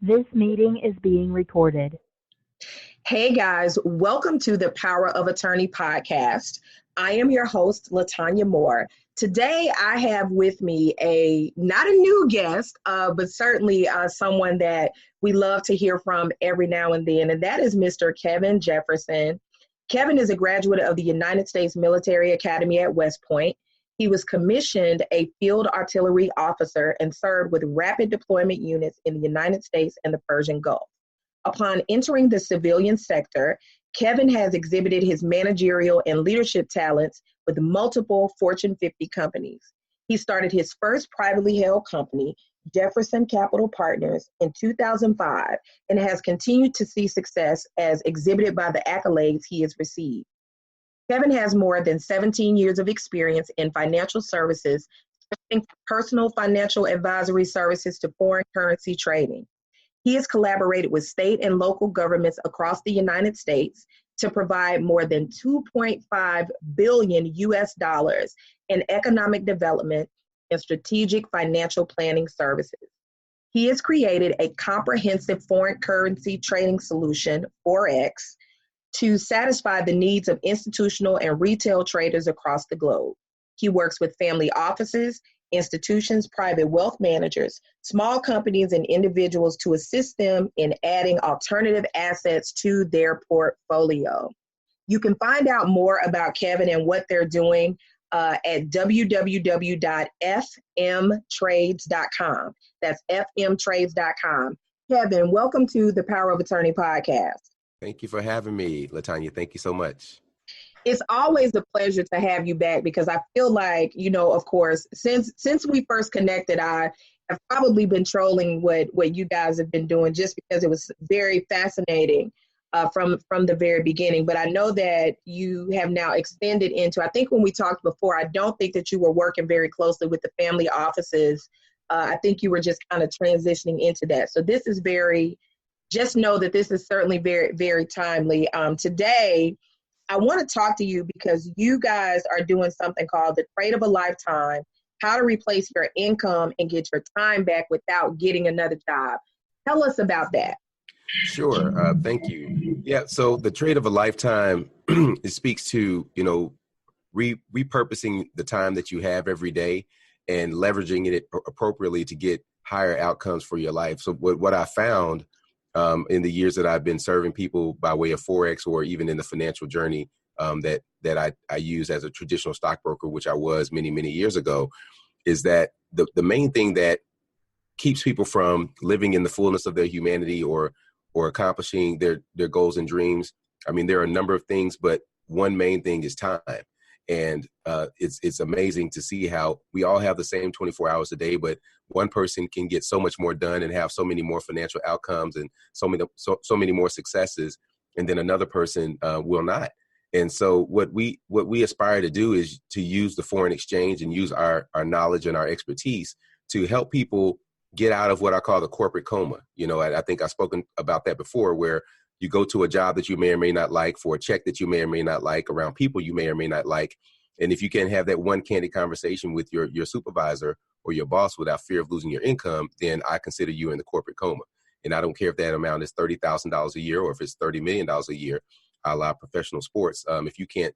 This meeting is being recorded. Hey guys, welcome to the Power of Attorney podcast. I am your host, LeTonya Moore. Today I have with me not a new guest, but certainly someone that we love to hear from every now and then, and that is Mr. Kevin Jefferson. Kevin is a graduate of the United States Military Academy at West Point. He was commissioned a field artillery officer and served with rapid deployment units in the United States and the Persian Gulf. Upon entering the civilian sector, Kevin has exhibited his managerial and leadership talents with multiple Fortune 50 companies. He started his first privately held company, Jefferson Capital Partners, in 2005 and has continued to see success as exhibited by the accolades he has received. Kevin has more than 17 years of experience in financial services, from personal financial advisory services to foreign currency trading. He has collaborated with state and local governments across the United States to provide more than $2.5 billion in economic development and strategic financial planning services. He has created a comprehensive foreign currency trading solution, FOREX, to satisfy the needs of institutional and retail traders across the globe. He works with family offices, institutions, private wealth managers, small companies, and individuals to assist them in adding alternative assets to their portfolio. You can find out more about Kevin and what they're doing at www.fmtrades.com. That's fmtrades.com. Kevin, welcome to the Power of Attorney podcast. Thank you for having me, LeTonya. Thank you so much. It's always a pleasure to have you back because I feel like, of course, since we first connected, I have probably been trolling what you guys have been doing just because it was very fascinating from the very beginning. But I know that you have now extended into, I think when we talked before, I don't think that you were working very closely with the family offices. I think you were just kind of transitioning into that. So this is just know that this is certainly very, very timely. Today, I want to talk to you because you guys are doing something called the trade of a lifetime, how to replace your income and get your time back without getting another job. Tell us about that. Sure. Thank you. Yeah. So the trade of a lifetime, it speaks to, repurposing the time that you have every day and leveraging it appropriately to get higher outcomes for your life. So what I found in the years that I've been serving people by way of Forex or even in the financial journey that I use as a traditional stockbroker, which I was many, many years ago, is that the main thing that keeps people from living in the fullness of their humanity or accomplishing their goals and dreams. I mean, there are a number of things, but one main thing is time. And it's amazing to see how we all have the same 24 hours a day, but one person can get so much more done and have so many more financial outcomes and so many more successes, and then another person will not. And so what we aspire to do is to use the foreign exchange and use our knowledge and our expertise to help people get out of what I call the corporate coma. I think I've spoken about that before, where you go to a job that you may or may not like, for a check that you may or may not like, around people you may or may not like. And if you can't have that one candid conversation with your supervisor or your boss without fear of losing your income, then I consider you in the corporate coma. And I don't care if that amount is $30,000 a year or if it's $30 million a year, a la professional sports. If you can't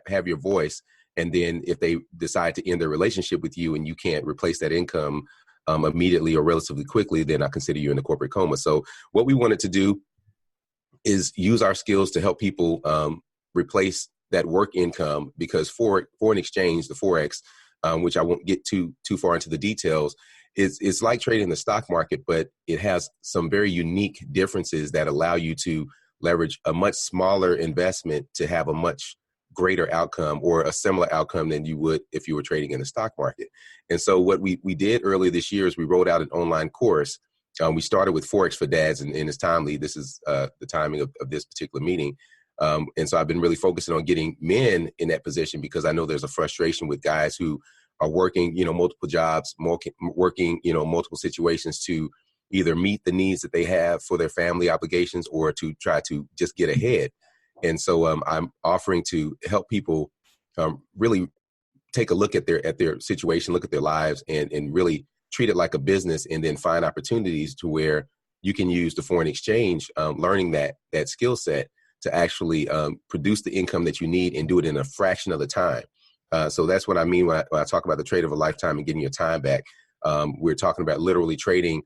have your voice, and then if they decide to end their relationship with you and you can't replace that income immediately or relatively quickly, then I consider you in the corporate coma. So what we wanted to do is use our skills to help people replace that work income, because foreign exchange, the Forex, which I won't get too far into the details, it's like trading the stock market, but it has some very unique differences that allow you to leverage a much smaller investment to have a much greater outcome or a similar outcome than you would if you were trading in the stock market. And so what we did earlier this year is we rolled out an online course. We started with Forex for Dads, and it's timely. This is the timing of this particular meeting. And so I've been really focusing on getting men in that position, because I know there's a frustration with guys who are working, multiple jobs, working, multiple situations to either meet the needs that they have for their family obligations or to try to just get ahead. And so I'm offering to help people really take a look at their situation, look at their lives, and really treat it like a business, and then find opportunities to where you can use the foreign exchange, learning that skill set to actually produce the income that you need and do it in a fraction of the time. So that's what I mean when I talk about the trade of a lifetime and getting your time back. We're talking about literally trading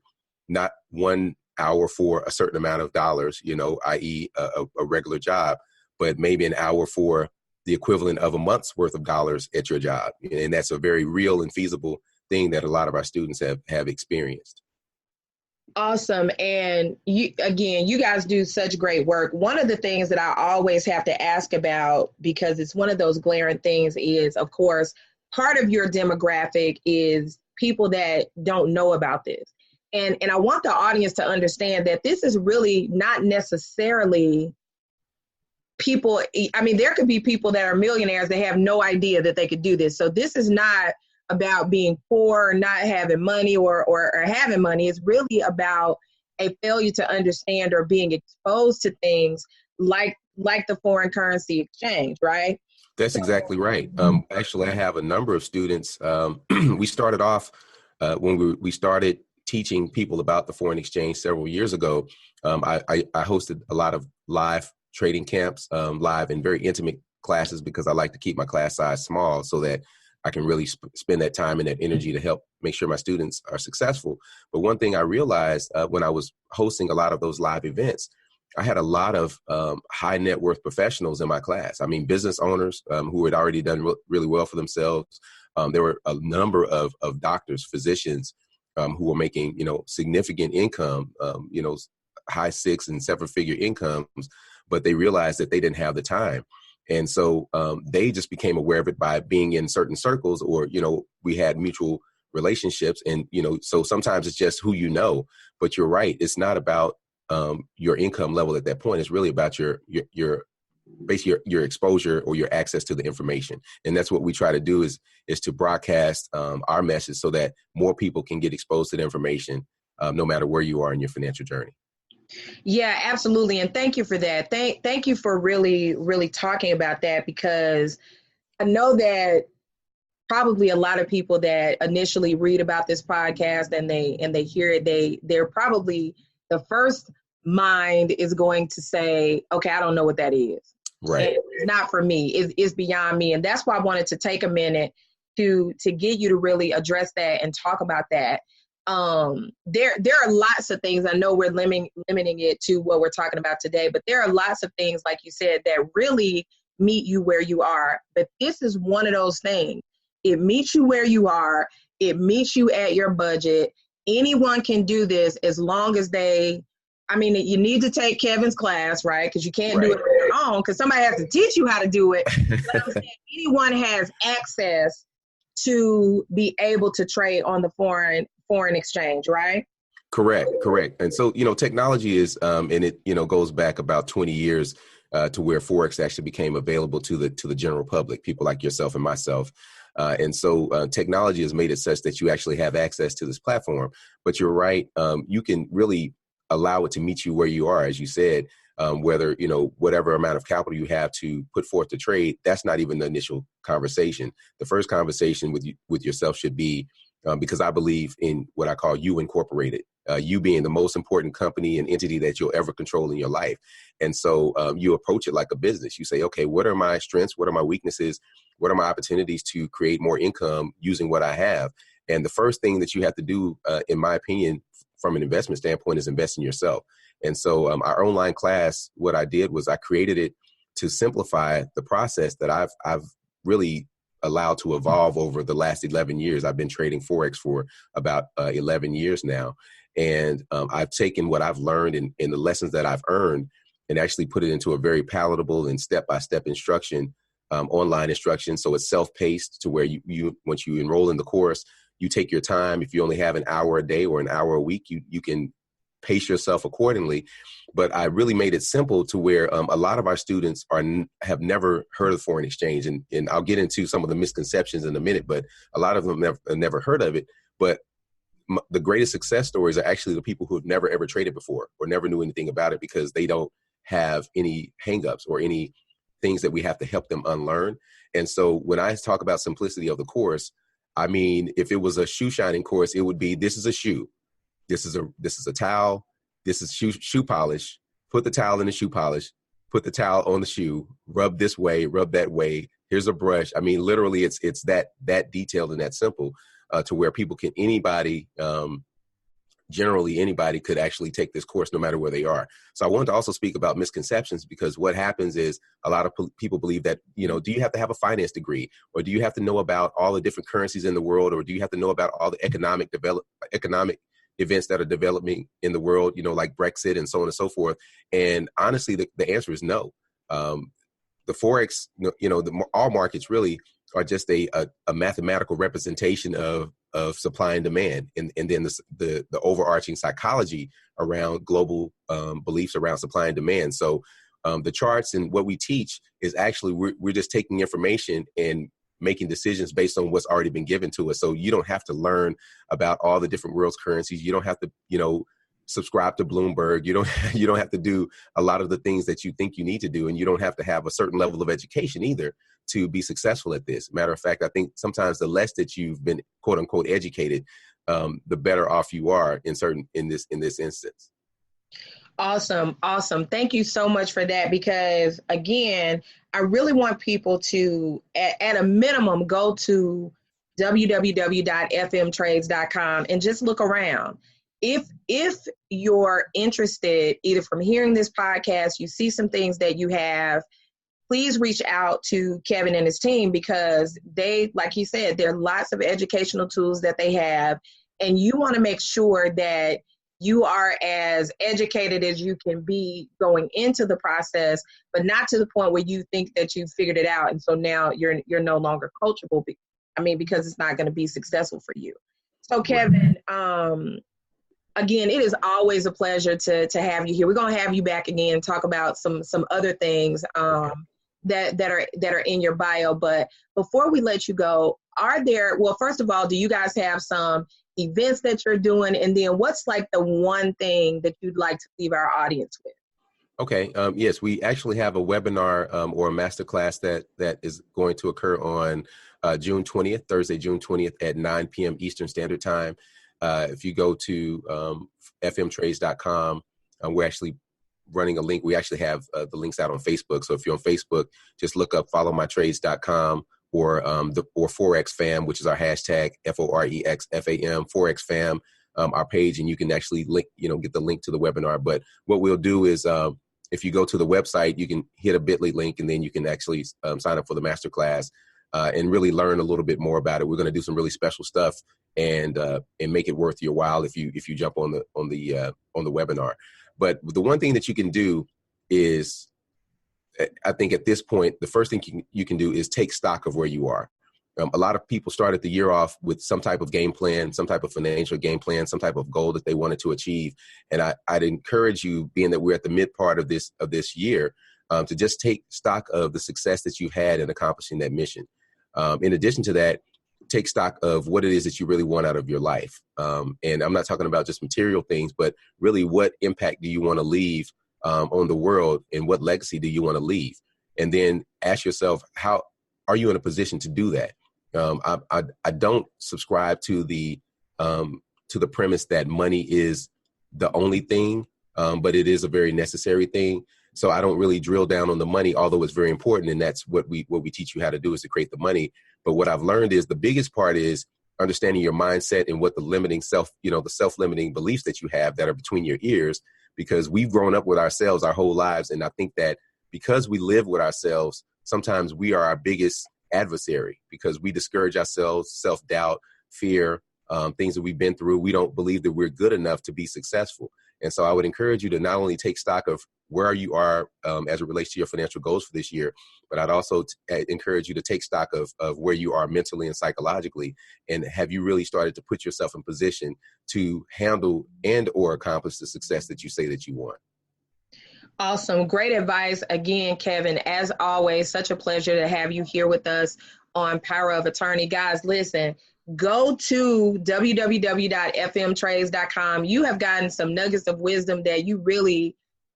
not 1 hour for a certain amount of dollars, i.e. a regular job, but maybe an hour for the equivalent of a month's worth of dollars at your job. And that's a very real and feasible thing that a lot of our students have experienced. Awesome. And you guys do such great work. One of the things that I always have to ask about, because it's one of those glaring things, is, of course, part of your demographic is people that don't know about this. And I want the audience to understand that this is really not necessarily people. I mean, there could be people that are millionaires that have no idea that they could do this. So this is not about being poor or not having money or having money. It's really about a failure to understand or being exposed to things like the foreign currency exchange, right? That's exactly right. Actually, I have a number of students. We started off when we started teaching people about the foreign exchange several years ago. I hosted a lot of live trading camps, live and very intimate classes, because I like to keep my class size small so that I can really spend that time and that energy to help make sure my students are successful. But one thing I realized when I was hosting a lot of those live events, I had a lot of high net worth professionals in my class. I mean, business owners who had already done really well for themselves. There were a number of doctors, physicians who were making, significant income, high 6 and 7 figure incomes, but they realized that they didn't have the time. And so they just became aware of it by being in certain circles, or, we had mutual relationships. And, so sometimes it's just who you know. But you're right. It's not about your income level at that point. It's really about your basically your exposure or your access to the information. And that's what we try to do is to broadcast our message so that more people can get exposed to the information, no matter where you are in your financial journey. Yeah, absolutely. And thank you for that. Thank you for really, really talking about that, because I know that probably a lot of people that initially read about this podcast and they hear it, they're probably, the first mind is going to say, okay, I don't know what that is. Right. And it's not for me. It's beyond me. And that's why I wanted to take a minute to get you to really address that and talk about that. There are lots of things. I know we're limiting it to what we're talking about today, but there are lots of things, like you said, that really meet you where you are. But this is one of those things. It meets you where you are. It meets you at your budget. Anyone can do this as long as you need to take Kevin's class, right? Because you can't do it on your own, because somebody has to teach you how to do it. Anyone has access to be able to trade on the foreign exchange, right? Correct. And so, technology is, and it, goes back about 20 years to where FOREX actually became available to the general public, people like yourself and myself. And so technology has made it such that you actually have access to this platform. But you're right. You can really allow it to meet you where you are, as you said, whether, whatever amount of capital you have to put forth to trade, that's not even the initial conversation. The first conversation with yourself should be, because I believe in what I call you incorporated, you being the most important company and entity that you'll ever control in your life. And so you approach it like a business. You say, okay, what are my strengths? What are my weaknesses? What are my opportunities to create more income using what I have? And the first thing that you have to do, in my opinion, from an investment standpoint, is invest in yourself. And so our online class, what I did was I created it to simplify the process that I've really allowed to evolve over the last 11 years. I've been trading FOREX for about 11 years now. And I've taken what I've learned and the lessons that I've earned and actually put it into a very palatable and step-by-step instruction, online instruction. So it's self-paced to where you once you enroll in the course, you take your time. If you only have an hour a day or an hour a week, you can pace yourself accordingly. But I really made it simple to where a lot of our students have never heard of foreign exchange. And I'll get into some of the misconceptions in a minute, but a lot of them have never heard of it. But the greatest success stories are actually the people who have never, ever traded before or never knew anything about it, because they don't have any hangups or any things that we have to help them unlearn. And so when I talk about simplicity of the course, I mean, if it was a shoe shining course, it would be, this is a shoe. This is a towel. this is shoe polish. Put the towel in the shoe polish. Put the towel on the shoe. Rub this way. Rub that way. Here's a brush. I mean, literally, it's that detailed and that simple to where people can generally anybody could actually take this course no matter where they are. So I wanted to also speak about misconceptions, because what happens is a lot of people believe that, do you have to have a finance degree, or do you have to know about all the different currencies in the world, or do you have to know about all the economic events that are developing in the world, like Brexit and so on and so forth. And honestly, the answer is no. The Forex, all markets really are just a mathematical representation of supply and demand, and then the overarching psychology around global beliefs around supply and demand. So the charts and what we teach is actually we're just taking information and making decisions based on what's already been given to us. So you don't have to learn about all the different world's currencies. You don't have to, subscribe to Bloomberg. You don't have to do a lot of the things that you think you need to do. And you don't have to have a certain level of education either to be successful at this. Matter of fact, I think sometimes the less that you've been quote unquote educated, the better off you are in this instance. Awesome. Thank you so much for that, because again, I really want people to, at a minimum, go to www.fmtrades.com and just look around. If you're interested, either from hearing this podcast, you see some things that you have, please reach out to Kevin and his team, because they, like he said, there are lots of educational tools that they have, and you want to make sure that you are as educated as you can be going into the process, but not to the point where you think that you've figured it out, and so now you're no longer coachable. Because it's not going to be successful for you. So Kevin, again, it is always a pleasure to have you here. We're going to have you back again and talk about some other things that are in your bio. But before we let you go, first of all, do you guys have some events that you're doing? And then what's like the one thing that you'd like to leave our audience with? Okay. Yes, we actually have a webinar or a masterclass that is going to occur on June 20th, Thursday, June 20th at 9 p.m. Eastern Standard Time. If you go to fmtrades.com, we're actually running a link. We actually have the links out on Facebook. So if you're on Facebook, just look up followmytrades.com or FOREX fam, which is our hashtag FOREX FAM, FOREX fam, our page, and you can actually link, get the link to the webinar. But what we'll do is if you go to the website, you can hit a bit.ly link, and then you can actually sign up for the masterclass and really learn a little bit more about it. We're going to do some really special stuff and make it worth your while if you jump on the webinar. But the one thing that you can do is, I think at this point, the first thing you can do is take stock of where you are. A lot of people started the year off with some type of game plan, some type of financial game plan, some type of goal that they wanted to achieve. And I'd encourage you, being that we're at the mid part of this year, to just take stock of the success that you've had in accomplishing that mission. In addition to that, take stock of what it is that you really want out of your life. And I'm not talking about just material things, but really what impact do you want to leave on the world, and what legacy do you want to leave? And then ask yourself, how are you in a position to do that? I don't subscribe to the premise that money is the only thing, but it is a very necessary thing. So I don't really drill down on the money, although it's very important, and that's what we teach you how to do, is to create the money. But what I've learned is the biggest part is understanding your mindset and what the limiting the self-limiting beliefs that you have that are between your ears, because we've grown up with ourselves our whole lives. And I think that because we live with ourselves, sometimes we are our biggest adversary, because we discourage ourselves, self-doubt, fear, things that we've been through. We don't believe that we're good enough to be successful. And so I would encourage you to not only take stock of where you are as it relates to your financial goals for this year, but I'd also encourage you to take stock of where you are mentally and psychologically, and have you really started to put yourself in position to handle and or accomplish the success that you say that you want. Awesome. Great advice. Again, Kevin, as always, such a pleasure to have you here with us on Power of Attorney. Guys, listen, go to www.fmtrades.com. You have gotten some nuggets of wisdom that you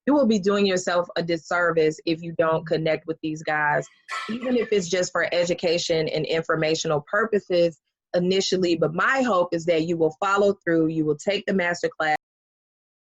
will be doing yourself a disservice if you don't connect with these guys, even if it's just for education and informational purposes initially. But my hope is that you will follow through, you will take the masterclass,